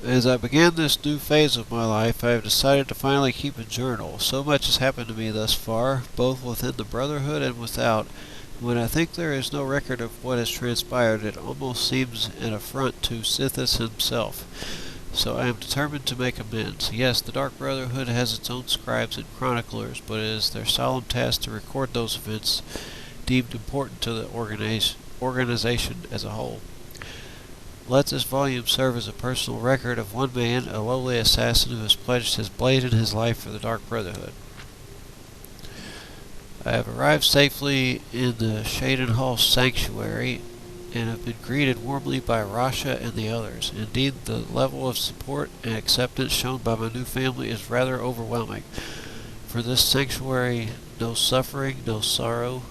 As I began this new phase of my life, I have decided to finally keep a journal. So much has happened to me thus far, both within the Brotherhood and without. When I think there is no record of what has transpired, it almost seems an affront to Sithis himself. So I am determined to make amends. Yes, the Dark Brotherhood has its own scribes and chroniclers, but it is their solemn task to record those events deemed important to the organization as a whole. Let this volume serve as a personal record of one man, a lowly assassin who has pledged his blade and his life for the Dark Brotherhood. I have arrived safely in the Shaden Hall Sanctuary and have been greeted warmly by Rasha and the others. Indeed, the level of support and acceptance shown by my new family is rather overwhelming. For this sanctuary, no suffering, no sorrow,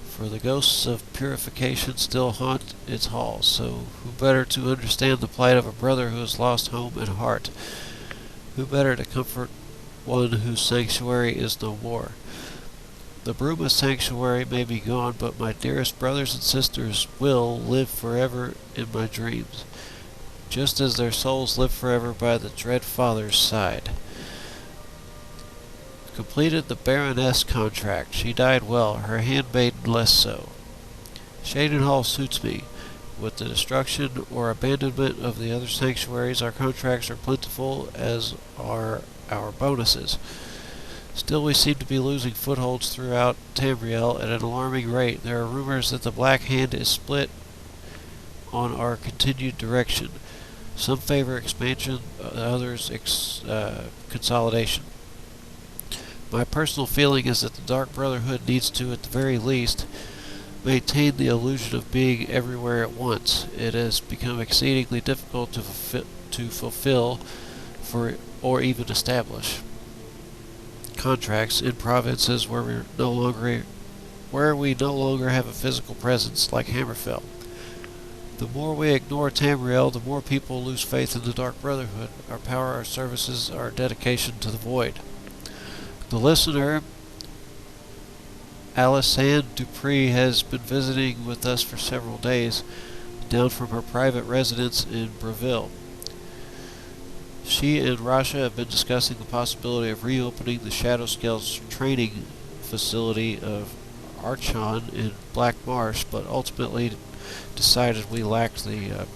for the ghosts of purification still haunt its halls, so who better to understand the plight of a brother who has lost home and heart? Who better to comfort one whose sanctuary is no more? The Bruma sanctuary may be gone, but my dearest brothers and sisters will live forever in my dreams, just as their souls live forever by the dread Father's side. Completed the Baroness contract. She died well, her handmaiden less so. Shaden Hall suits me. With the destruction or abandonment of the other sanctuaries, our contracts are plentiful, as are our bonuses. Still, we seem to be losing footholds throughout Tamriel at an alarming rate. There are rumors that the Black Hand is split on our continued direction. Some favor expansion, others consolidation. My personal feeling is that the Dark Brotherhood needs to, at the very least, maintain the illusion of being everywhere at once. It has become exceedingly difficult to fulfill or even establish contracts in provinces where we no longer have a physical presence, like Hammerfell. The more we ignore Tamriel, the more people lose faith in the Dark Brotherhood, our power, our services, our dedication to the Void. The listener, Alysande Dupree, has been visiting with us for several days, down from her private residence in Breville. She and Rasha have been discussing the possibility of reopening the Shadow Scales training facility of Archon in Black Marsh, but ultimately decided we lacked the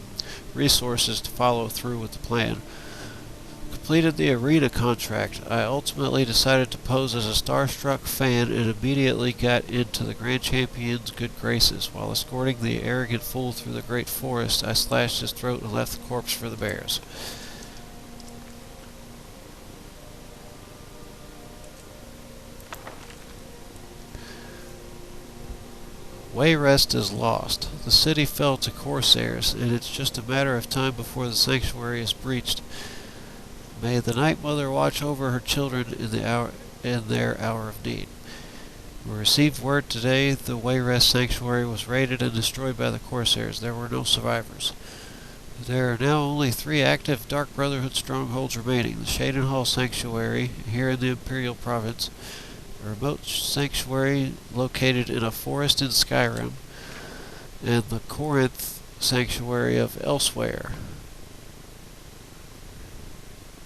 resources to follow through with the plan. Completed the arena contract. I ultimately decided to pose as a starstruck fan and immediately got into the Grand Champion's good graces. While escorting the arrogant fool through the great forest, I slashed his throat and left the corpse for the bears. Wayrest is lost. The city fell to Corsairs, and it's just a matter of time before the sanctuary is breached. May the Night Mother watch over her children in their hour of need. We received word today the Wayrest Sanctuary was raided and destroyed by the Corsairs. There were no survivors. There are now only 3 active Dark Brotherhood strongholds remaining. The Shaden Hall Sanctuary, here in the Imperial Province, a remote sanctuary located in a forest in Skyrim, and the Corinth Sanctuary of Elsewhere.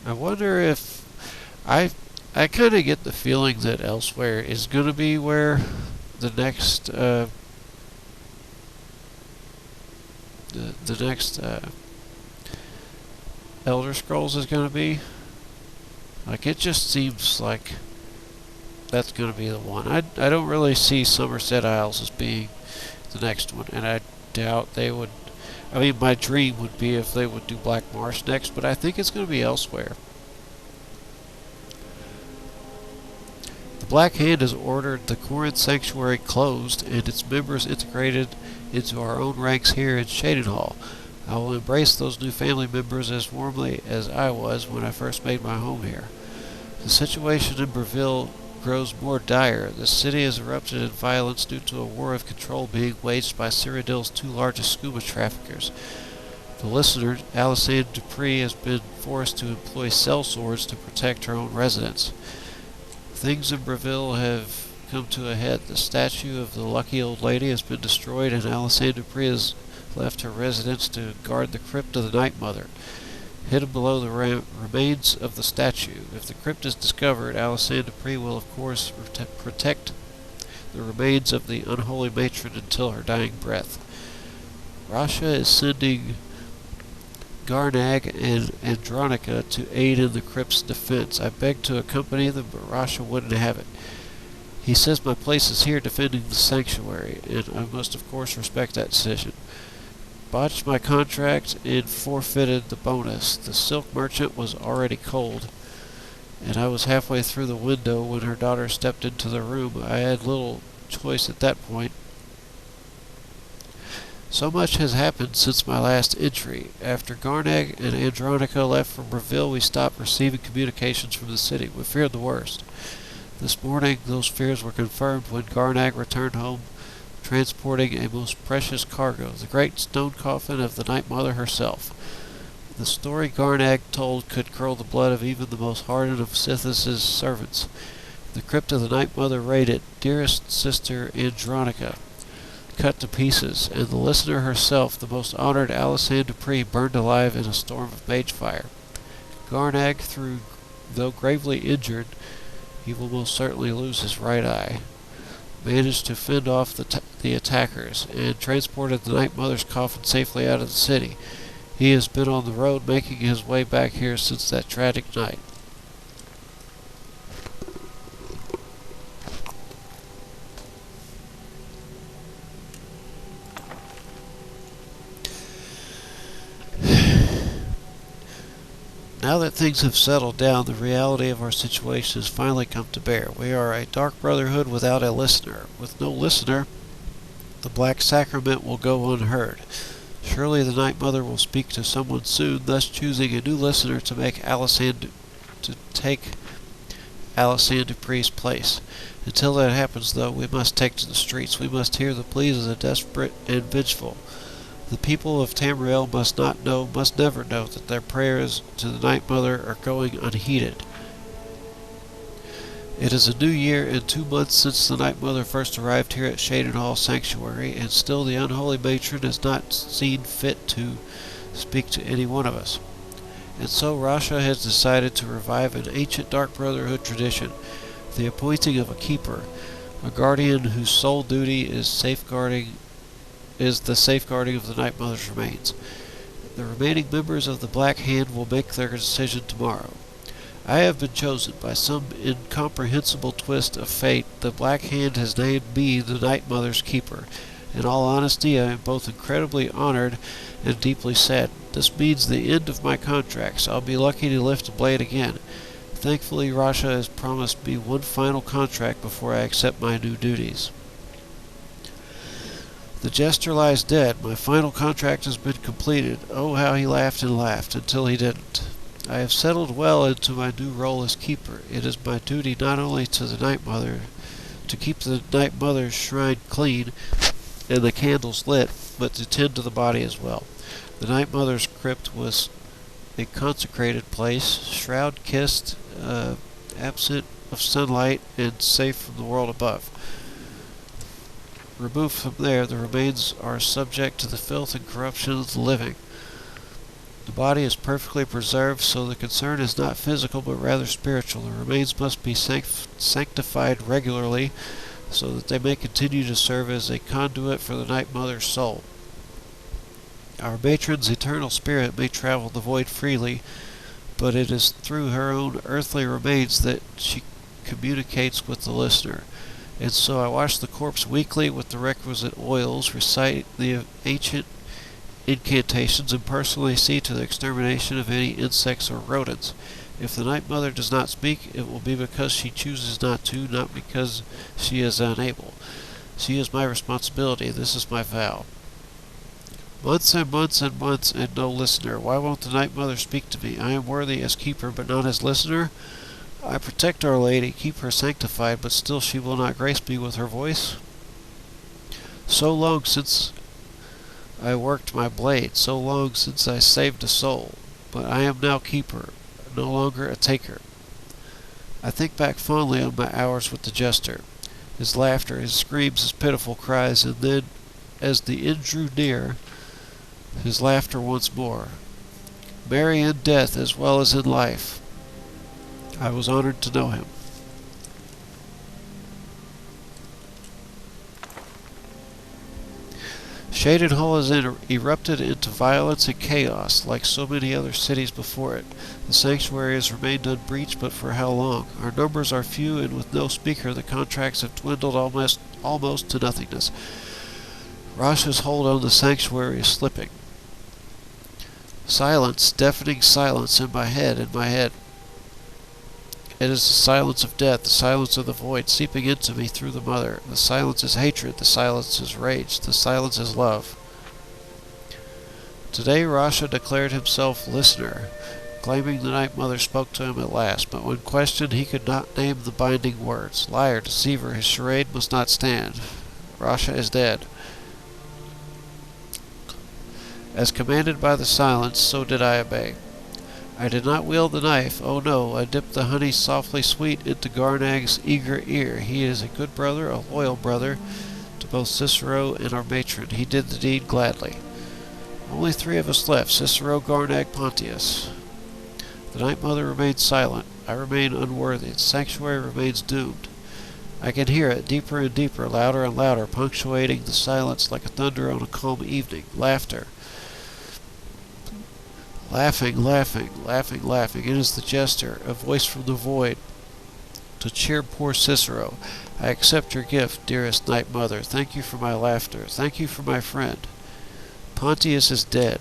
I wonder if I kind of get the feeling that Elsewhere is going to be where the next the next Elder Scrolls is going to be. Like, it just seems like that's going to be the one. I don't really see Somerset Isles as being the next one, and I doubt they would. I mean, my dream would be if they would do Black Marsh next, but I think it's going to be Elsewhere. The Black Hand has ordered the Corinth Sanctuary closed and its members integrated into our own ranks here in Shaden Hall. I will embrace those new family members as warmly as I was when I first made my home here. The situation in Breville grows more dire. The city has erupted in violence due to a war of control being waged by Cyrodiil's 2 largest scuba traffickers. The listener, Alysande Dupree, has been forced to employ sellswords to protect her own residents. Things in Breville have come to a head. The statue of the lucky old lady has been destroyed, and Alysande Dupree has left her residence to guard the crypt of the Night Mother. hidden below the remains of the statue. If the crypt is discovered, Alessandra Dupree will, of course, protect the remains of the unholy matron until her dying breath. Rasha is sending Garnag and Andronica to aid in the crypt's defense. I begged to accompany them, but Rasha wouldn't have it. He says my place is here defending the sanctuary, and I must of course respect that decision. Botched my contract and forfeited the bonus. The silk merchant was already cold, and I was halfway through the window when her daughter stepped into the room. I had little choice at that point. So much has happened since my last entry. After Garnag and Andronica left from Breville, we stopped receiving communications from the city. We feared the worst. This morning, those fears were confirmed when Garnag returned home, transporting a most precious cargo, the great stone coffin of the Night Mother herself. The story Garnag told could curdle the blood of even the most hardened of Sithis' servants. The crypt of the Night Mother raided, dearest sister Andronica, cut to pieces, and the listener herself, the most honored Alessandra Dupree, burned alive in a storm of mage fire. Garnag, though gravely injured, he will most certainly lose his right eye, managed to fend off the attackers, and transported the Night Mother's coffin safely out of the city. He has been on the road making his way back here since that tragic night. Now that things have settled down, the reality of our situation has finally come to bear. We are a dark brotherhood without a listener. With no listener, the Black Sacrament will go unheard. Surely the Night Mother will speak to someone soon, thus choosing a new listener to take Alessandra Dupree's place. Until that happens, though, we must take to the streets. We must hear the pleas of the desperate and vengeful. The people of Tamriel must never know that their prayers to the Night Mother are going unheeded. It is a new year and 2 months since the Night Mother first arrived here at Shadenhall Sanctuary, and still the unholy matron has not seen fit to speak to any one of us. And so Rasha has decided to revive an ancient Dark Brotherhood tradition, the appointing of a keeper, a guardian whose sole duty is the safeguarding of the Night Mother's remains. The remaining members of the Black Hand will make their decision tomorrow. I have been chosen. By some incomprehensible twist of fate, the Black Hand has named me the Night Mother's keeper. In all honesty, I am both incredibly honored and deeply saddened. This means the end of my contracts. I'll be lucky to lift a blade again. Thankfully, Rasha has promised me one final contract before I accept my new duties. The jester lies dead. My final contract has been completed. Oh, how he laughed and laughed, until he didn't. I have settled well into my new role as keeper. It is my duty not only to the Night Mother, to keep the Night Mother's shrine clean and the candles lit, but to tend to the body as well. The Night Mother's crypt was a consecrated place, shroud-kissed, absent of sunlight, and safe from the world above. Removed from there, the remains are subject to the filth and corruption of the living. The body is perfectly preserved, so the concern is not physical but rather spiritual. The remains must be sanctified regularly, so that they may continue to serve as a conduit for the Night Mother's soul. Our matron's eternal spirit may travel the void freely, but it is through her own earthly remains that she communicates with the listener. And so I wash the corpse weekly with the requisite oils, recite the ancient incantations, and personally see to the extermination of any insects or rodents. If the Night Mother does not speak, it will be because she chooses not to, not because she is unable. She is my responsibility. This is my vow. Months and months and months, and no listener. Why won't the Night Mother speak to me? I am worthy as keeper, but not as listener. I protect Our Lady, keep her sanctified, but still she will not grace me with her voice. So long since I worked my blade, so long since I saved a soul, but I am now keeper, no longer a taker. I think back fondly on my hours with the jester, his laughter, his screams, his pitiful cries, and then, as the end drew near, his laughter once more. merry in death as well as in life. I was honored to know him. Shaded Hall has erupted into violence and chaos, like so many other cities before it. The sanctuary has remained unbreached, but for how long? Our numbers are few, and with no speaker, the contracts have dwindled almost to nothingness. Rasha's hold on the sanctuary is slipping. Silence, deafening silence in my head. It is the silence of death, the silence of the void seeping into me through the mother. The silence is hatred, the silence is rage, the silence is love. Today Rasha declared himself listener, claiming the Night Mother spoke to him at last, but when questioned he could not name the binding words. Liar, deceiver, his charade must not stand. Rasha is dead. As commanded by the silence, so did I obey. I did not wield the knife, oh no, I dipped the honey softly sweet into Garnag's eager ear. He is a good brother, a loyal brother, to both Cicero and our matron. He did the deed gladly. Only 3 of us left, Cicero, Garnag, Pontius. The Night Mother remains silent. I remain unworthy. The sanctuary remains doomed. I can hear it, deeper and deeper, louder and louder, punctuating the silence like a thunder on a calm evening. Laughter. Laughing, laughing, laughing, laughing. It is the jester, a voice from the void, to cheer poor Cicero. I accept your gift, dearest Night Mother. Thank you for my laughter. Thank you for my friend. Pontius is dead.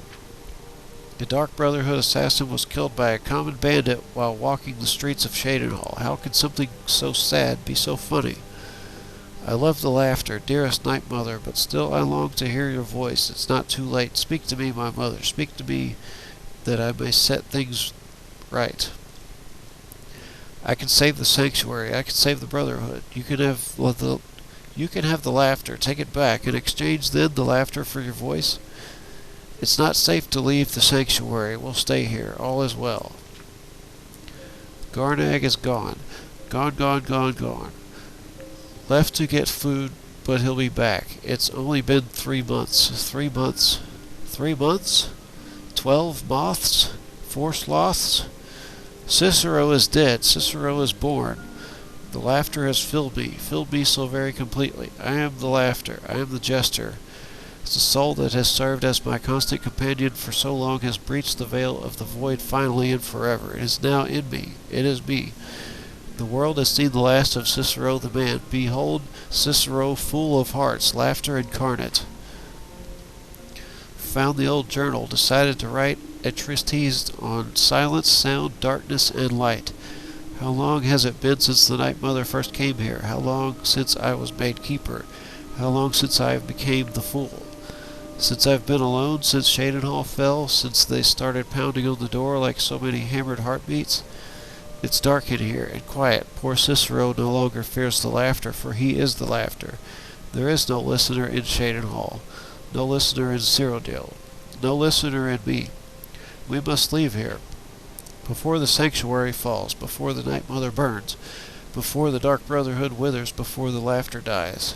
The Dark Brotherhood assassin was killed by a common bandit while walking the streets of Shadenhall. How can something so sad be so funny? I love the laughter, dearest Night Mother, but still I long to hear your voice. It's not too late. Speak to me, my mother. Speak to me, that I may set things right. I can save the sanctuary. I can save the Brotherhood. You can have the laughter. Take it back. In exchange, then, the laughter for your voice. It's not safe to leave the sanctuary. We'll stay here. All is well. Garnag is gone. Gone, gone, gone, gone. Left to get food, but he'll be back. It's only been 3 months. 3 months. 3 months? 12 moths? 4 sloths? Cicero is dead. Cicero is born. The laughter has filled me so very completely. I am the laughter. I am the jester. The soul that has served as my constant companion for so long has breached the veil of the void finally and forever. It is now in me. It is me. The world has seen the last of Cicero the man. Behold, Cicero full of hearts, laughter incarnate. Found the old journal, decided to write a treatise on silence, sound, darkness, and light. How long has it been since the Night Mother first came here? How long since I was made keeper? How long since I became the fool? Since I've been alone, since Shadenhall fell, since they started pounding on the door like so many hammered heartbeats? It's dark in here, and quiet. Poor Cicero no longer fears the laughter, for he is the laughter. There is no listener in Shadenhall. No listener in Cyrodiil. No listener in me. We must leave here. Before the sanctuary falls, before the Night Mother burns, before the Dark Brotherhood withers, before the laughter dies.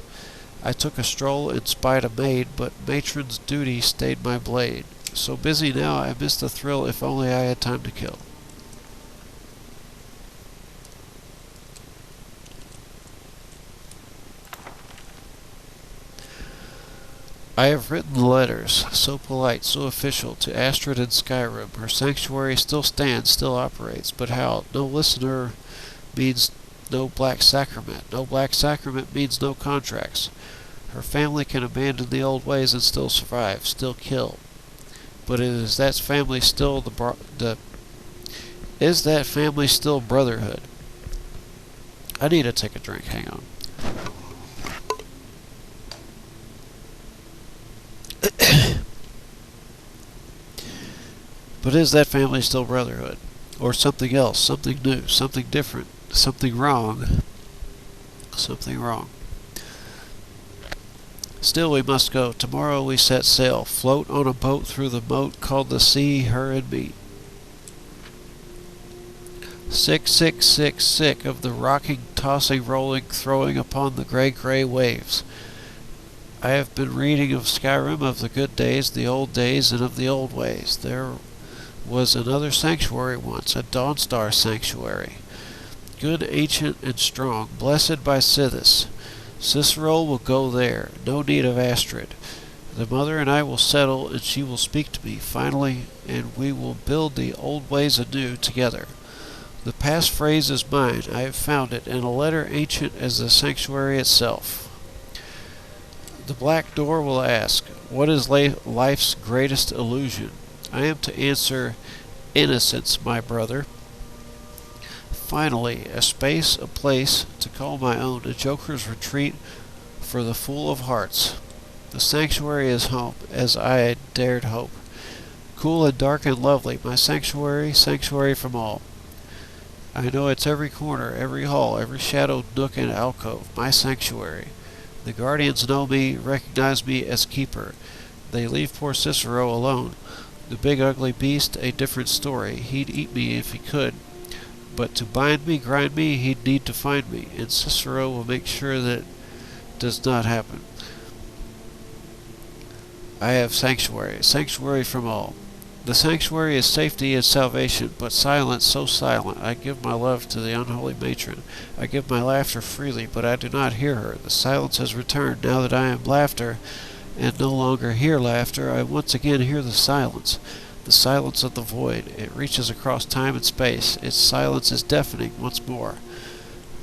I took a stroll and spied a maid, but matron's duty stayed my blade. So busy now I missed the thrill. If only I had time to kill. I have written letters, so polite, so official, to Astrid in Skyrim. Her sanctuary still stands, still operates, but how? No listener means no black sacrament. No black sacrament means no contracts. Her family can abandon the old ways and still survive, still kill. But is that family still is that family still brotherhood? I need to take a drink, hang on. But is that family still brotherhood? Or something else, something new, something different, something wrong? Something wrong. Still we must go. Tomorrow we set sail, float on a boat through the moat called the sea, her and me. Sick, sick, sick, sick of the rocking, tossing, rolling, throwing upon the grey waves. I have been reading of Skyrim, of the good days, the old days, and of the old ways. There was another sanctuary once, a Dawnstar sanctuary. Good, ancient, and strong, blessed by Sithis. Cicero will go there. No need of Astrid. The mother and I will settle, and she will speak to me, finally, and we will build the old ways anew together. The past phrase is mine. I have found it, in a letter ancient as the sanctuary itself. The black door will ask, what is life's greatest illusion? I am to answer, innocence, my brother. Finally, a space, a place to call my own, a joker's retreat for the fool of hearts. The sanctuary is home, as I had dared hope. Cool and dark and lovely, my sanctuary, sanctuary from all. I know its every corner, every hall, every shadowed nook and alcove, my sanctuary. The guardians know me, recognize me as keeper. They leave poor Cicero alone. The big ugly beast, a different story. He'd eat me if he could. But to bind me, grind me, he'd need to find me, and Cicero will make sure that it does not happen. I have sanctuary, sanctuary from all. The sanctuary is safety and salvation, but silence, so silent. I give my love to the unholy matron. I give my laughter freely, but I do not hear her. The silence has returned, now that I am laughter, and no longer hear laughter. I once again hear the silence of the void. It reaches across time and space. Its silence is deafening once more.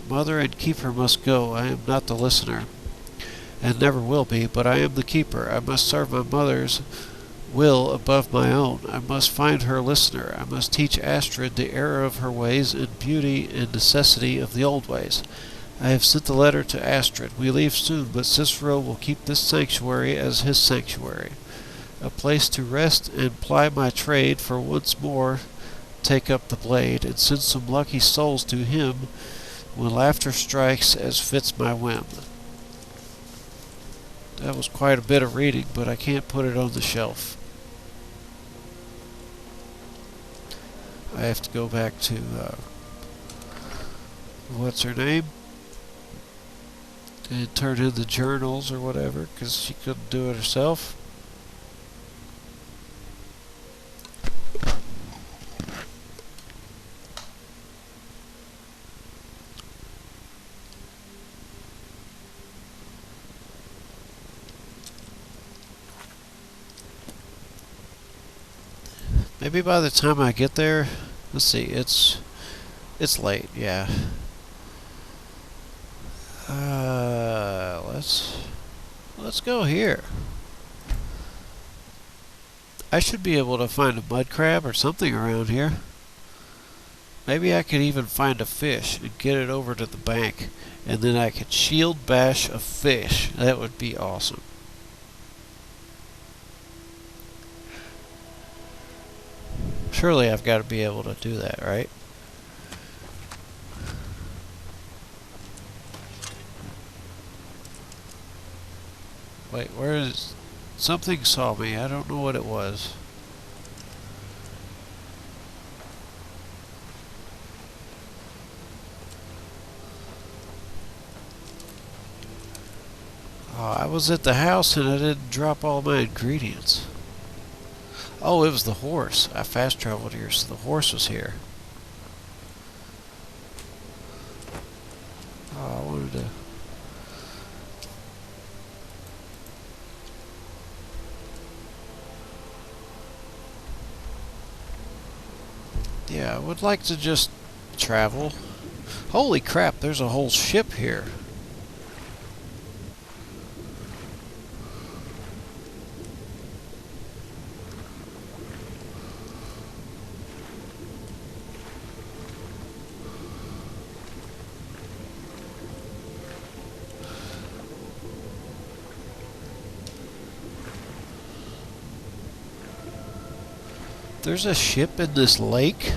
Mother and keeper must go. I am not the listener, and never will be, but I am the keeper. I must serve my mother's will above my own. I must find her listener. I must teach Astrid the error of her ways and beauty and necessity of the old ways. I have sent the letter to Astrid. We leave soon, but Cicero will keep this sanctuary as his sanctuary, a place to rest and ply my trade, for once more take up the blade, and send some lucky souls to him when laughter strikes as fits my whim. That was quite a bit of reading, but I can't put it on the shelf. I have to go back to, what's her name? And turn in the journals or whatever, because she couldn't do it herself. Maybe by the time I get there, let's see, it's late, yeah. Let's go here. I should be able to find a mud crab or something around here. Maybe I could even find a fish and get it over to the bank, and then I could shield bash a fish. That would be awesome. Surely I've got to be able to do that, right? Wait, where is... Something saw me. I don't know what it was. Oh, I was at the house and I didn't drop all my ingredients. Oh, it was the horse. I fast traveled here, so the horse was here. Oh, I wanted to... Yeah, I would like to just travel. Holy crap, there's a whole ship here. There's a ship in this lake?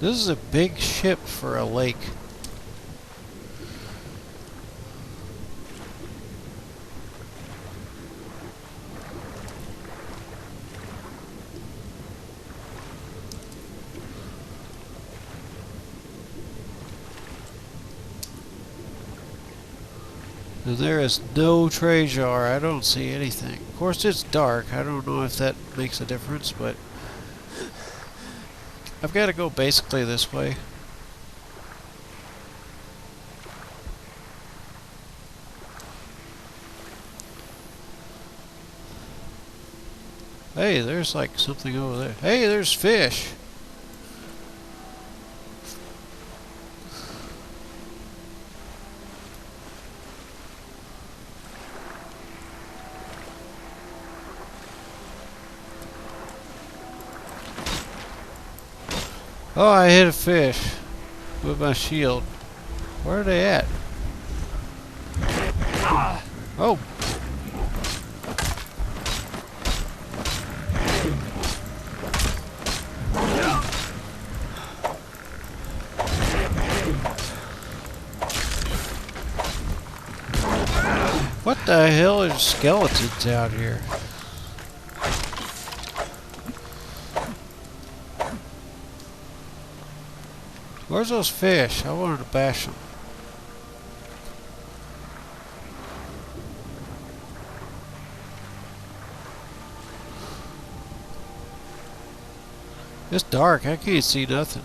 This is a big ship for a lake. And there is no treasure. I don't see anything. Of course, it's dark. I don't know if that makes a difference, but I've got to go basically this way. Hey, there's like something over there. Hey, there's fish. Oh, I hit a fish with my shield. Where are they at? Oh. What the hell are skeletons out here? Where's those fish? I wanted to bash them. It's dark. I can't see nothing.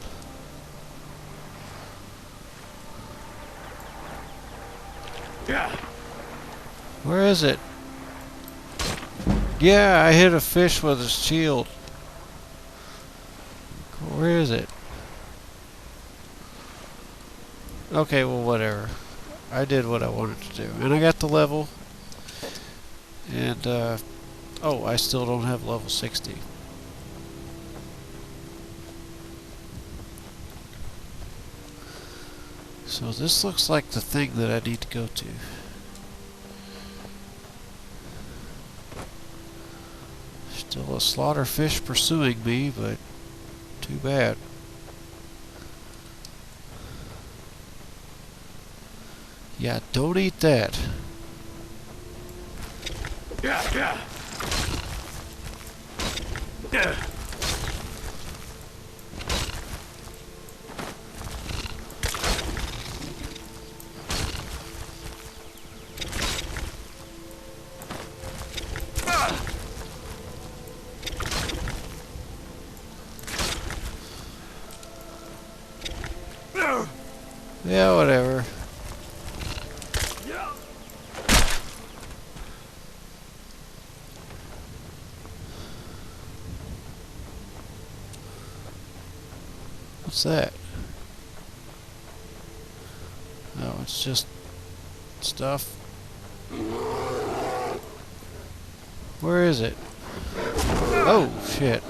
Where is it? Yeah, I hit a fish with a shield. Where is it? Okay, well, whatever. I did what I wanted to do. And I got the level. And, oh, I still don't have level 60. So this looks like the thing that I need to go to. Still a slaughterfish pursuing me, but too bad. Yeah, don't eat that. Yeah. Yeah, whatever. What's that? Oh, it's just stuff. Where is it? Oh, shit.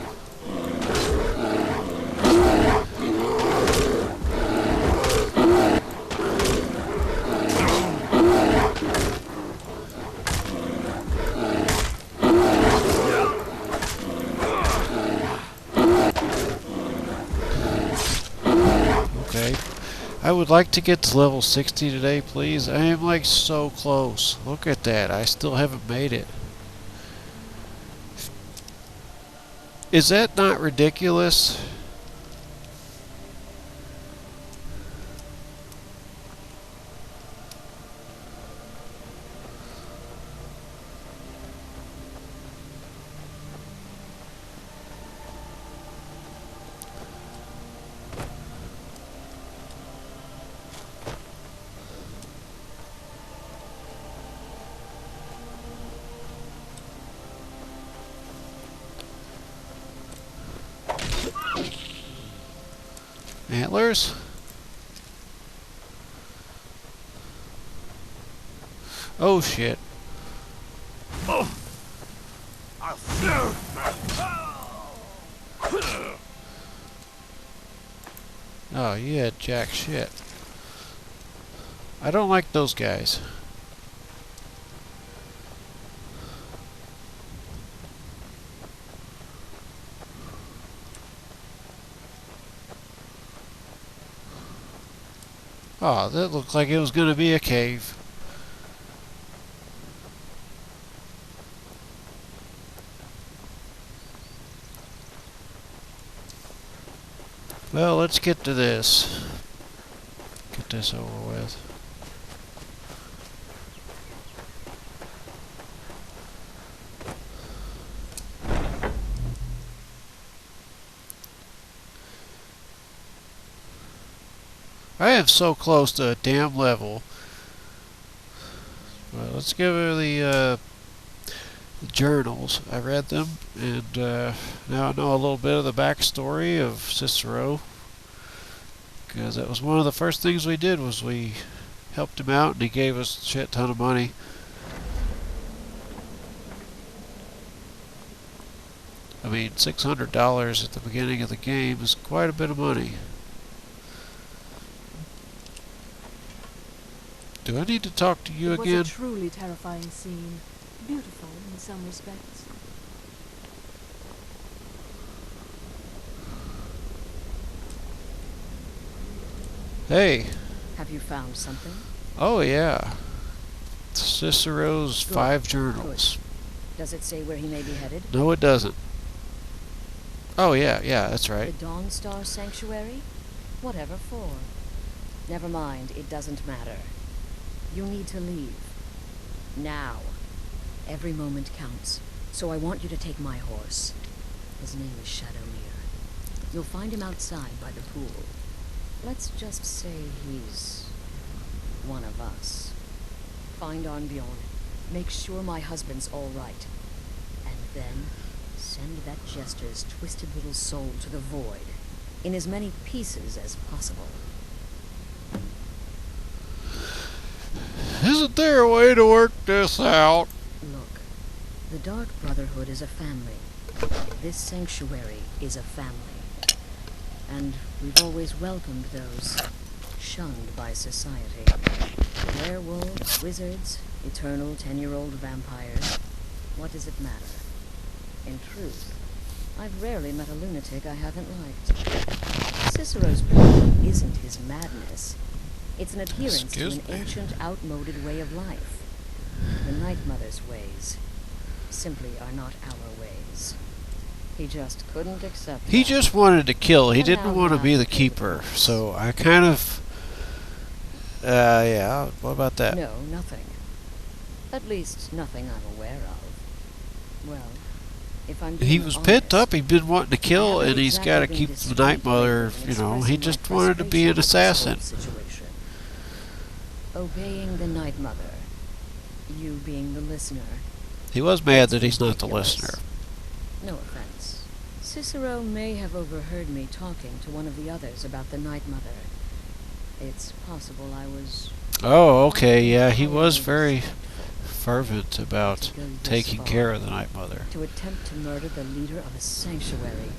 Okay. I would like to get to level 60 today, please. I am like so close. Look at that. I still haven't made it. Is that not ridiculous? Antlers? Oh shit. Oh, you had jack shit. I don't like those guys. Oh, that looked like it was going to be a cave. Well, let's get to this. Get this over with. I am so close to a damn level. Well, let's go to the journals. I read them, and now I know a little bit of the backstory of Cicero. Because that was one of the first things we did, was we helped him out, and he gave us a shit ton of money. I mean, $600 at the beginning of the game is quite a bit of money. Do I need to talk to you again? It was a truly terrifying scene. Beautiful in some respects. Hey. Have you found something? Oh, yeah. Cicero's Good. 5 journals. Good. Does it say where he may be headed? No, it doesn't. Oh, yeah, that's right. The Dawn Star Sanctuary? Whatever for. Never mind, it doesn't matter. You need to leave. Now. Every moment counts, so I want you to take my horse. His name is Shadowmere. You'll find him outside by the pool. Let's just say he's one of us. Find Arnbjorn. Make sure my husband's all right. And then send that jester's twisted little soul to the void, in as many pieces as possible. Isn't there a way to work this out? Look, the Dark Brotherhood is a family. This sanctuary is a family. And we've always welcomed those shunned by society. Werewolves, wizards, eternal 10-year-old vampires. What does it matter? In truth, I've rarely met a lunatic I haven't liked. Cicero's problem isn't his madness. It's an adherence to an ancient, outmoded way of life. The Night Mother's ways simply are not our ways. He just couldn't accept He that. just wanted to kill. He And didn't now want to we'll be have the to pay the keeper. price. So I kind of... yeah, what about that? No, nothing. At least, nothing I'm aware of. Well, if I'm being He was pent honest, up. He'd been wanting to kill, I haven't and he's exactly got to been keep the discreet Night Mother, lately in you know. He expressing just my wanted to be an frustration with this assassin. whole situation. Obeying the Night Mother, you being the listener. He was mad that it's he's not the ridiculous. listener. No offense. Cicero may have overheard me talking to one of the others about the Night Mother. It's possible I was... Oh, okay, yeah, he was very fervent about To go this taking far. care of the Night Mother. To attempt to murder the leader of a sanctuary.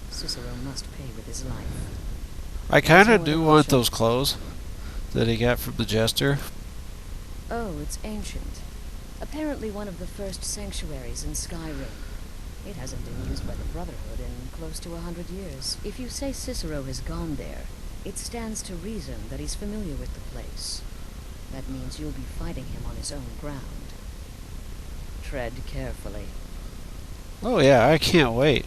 Cicero must pay with his life. I kind There's of no do other want option. those clothes that he got from the jester. Oh, it's ancient. Apparently one of the first sanctuaries in Skyrim. It hasn't been used by the Brotherhood in close to 100 years. If you say Cicero has gone there, it stands to reason that he's familiar with the place. That means you'll be fighting him on his own ground. Tread carefully. Oh, yeah, I can't wait.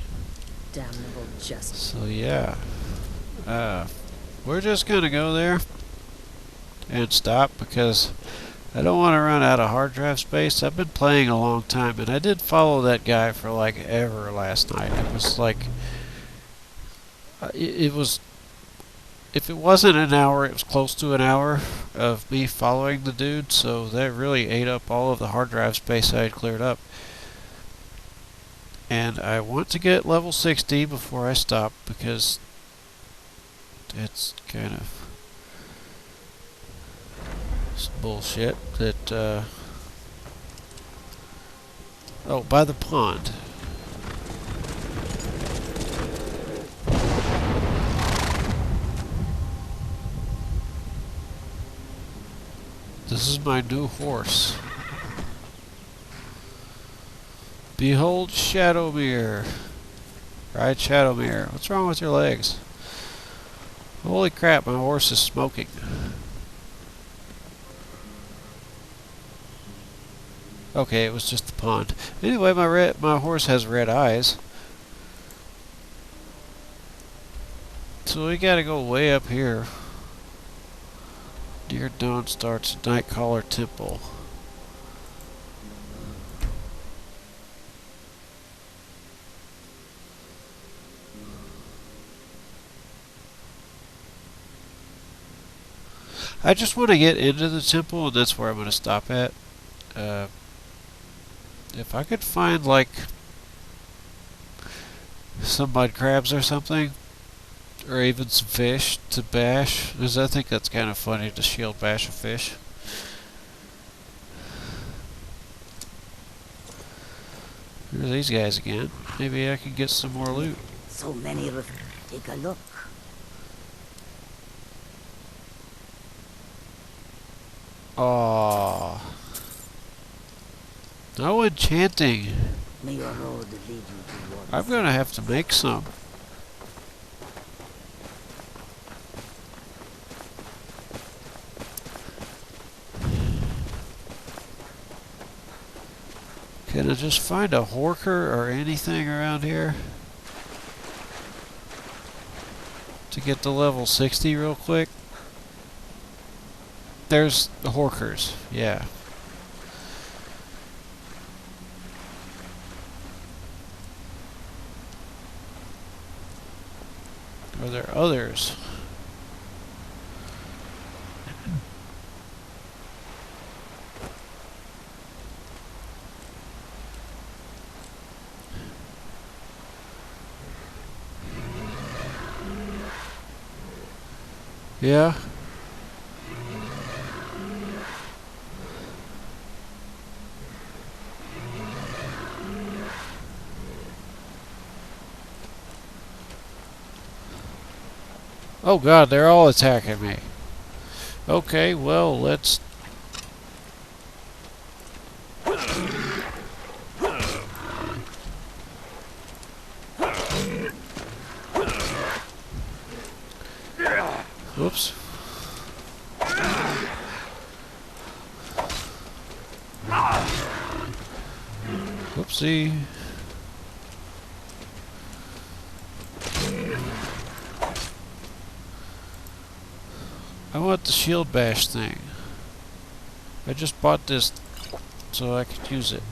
Damnable justice. So, yeah. We're just going to go there and stop because I don't want to run out of hard drive space. I've been playing a long time, and I did follow that guy for like ever last night. It was like... it was... If it wasn't an hour, it was close to an hour of me following the dude, so that really ate up all of the hard drive space I had cleared up. And I want to get level 60 before I stop, because it's kind of some bullshit that, oh, by the pond. This is my new horse. Behold Shadowmere. Ride Shadowmere. What's wrong with your legs? Holy crap, my horse is smoking. Okay, it was just the pond. Anyway, my horse has red eyes. So we gotta go way up here. Near Dawn starts Nightcaller Temple. I just want to get into the temple, and that's where I'm going to stop at. If I could find, like, some mud crabs or something, or even some fish to bash, because I think that's kind of funny to shield bash a fish. Here's these guys again. Maybe I can get some more loot. So many of us. Take a look. Aww. No enchanting. May your road lead you towards. I'm gonna have to make some. Can I just find a horker or anything around here to get to level 60 real quick? There's the horkers, yeah. Are there others? Yeah. Oh god, they're all attacking me. Okay, well, let's... Oops. Whoopsie. I want the shield bash thing. I just bought this so I could use it.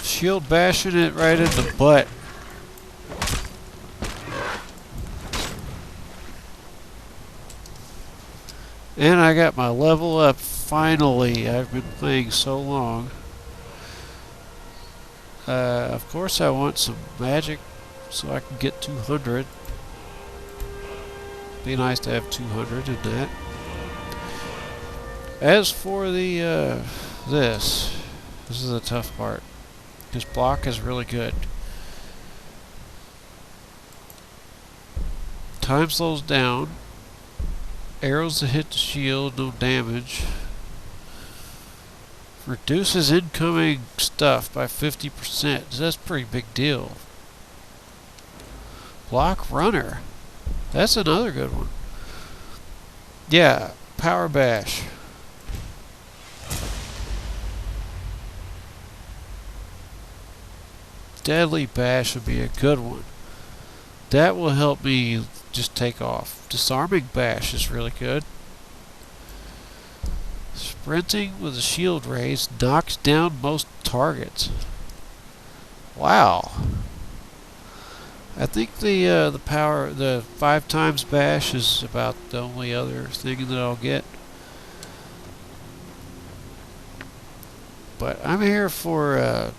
Shield bashing it right in the butt. And I got my level up finally. I've been playing so long. Of course I want some magic so I can get 200. Be nice to have 200 in that. As for the this is the tough part. This block is really good. Time slows down. Arrows that hit the shield, no damage. Reduces incoming stuff by 50%. That's a pretty big deal. Block runner. That's another good one. Yeah, power bash. Deadly bash would be a good one. That will help me just take off. Disarming bash is really good. Sprinting with a shield raise knocks down most targets. Wow. I think the 5 times bash is about the only other thing that I'll get. But I'm here for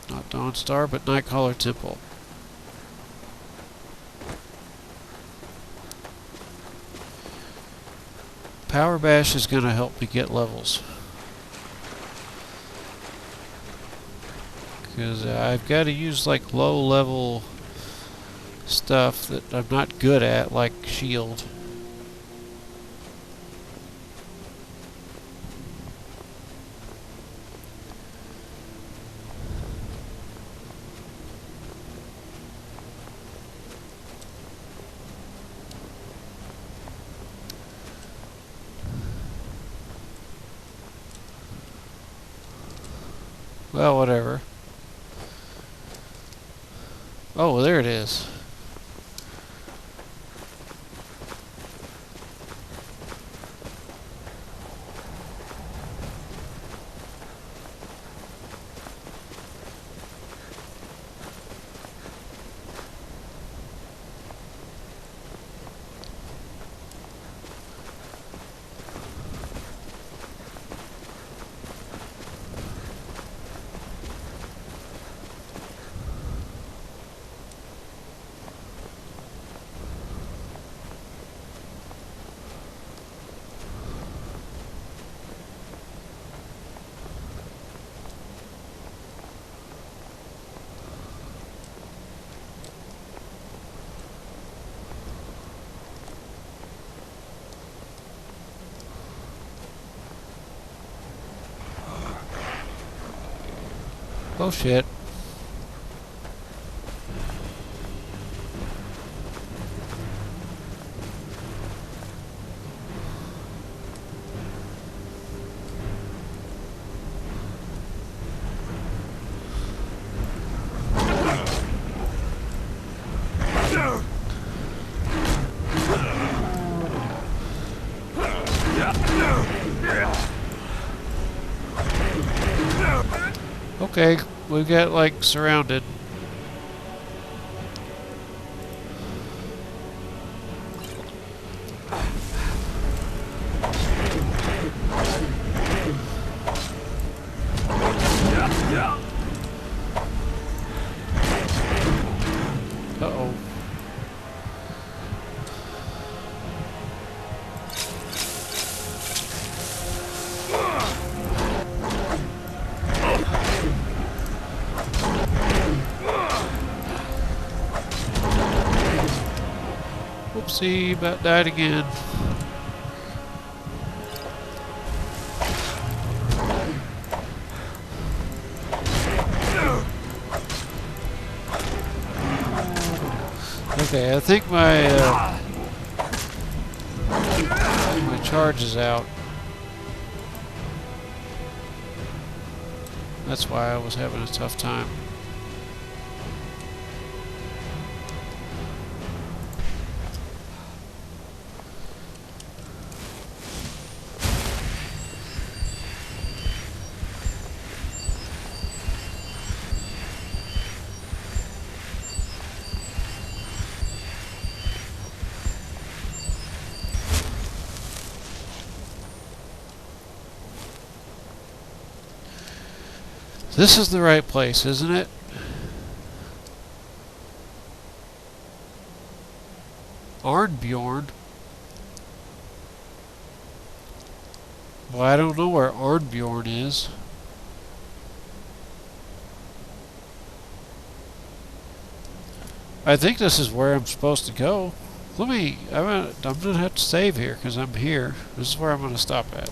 not Dawnstar, but Nightcaller Temple. Power Bash is going to help me get levels. Because I've got to use like low level stuff that I'm not good at, like shield. Well, whatever. Oh, there it is. Oh shit. Okay, we got like surrounded. Uh-oh. Whoopsie, about died again. Okay, I think my my charge is out. That's why I was having a tough time. This is the right place, isn't it? Arnbjorn? Well, I don't know where Arnbjorn is. I think this is where I'm supposed to go. I'm gonna have to save here because I'm here. This is where I'm gonna stop at.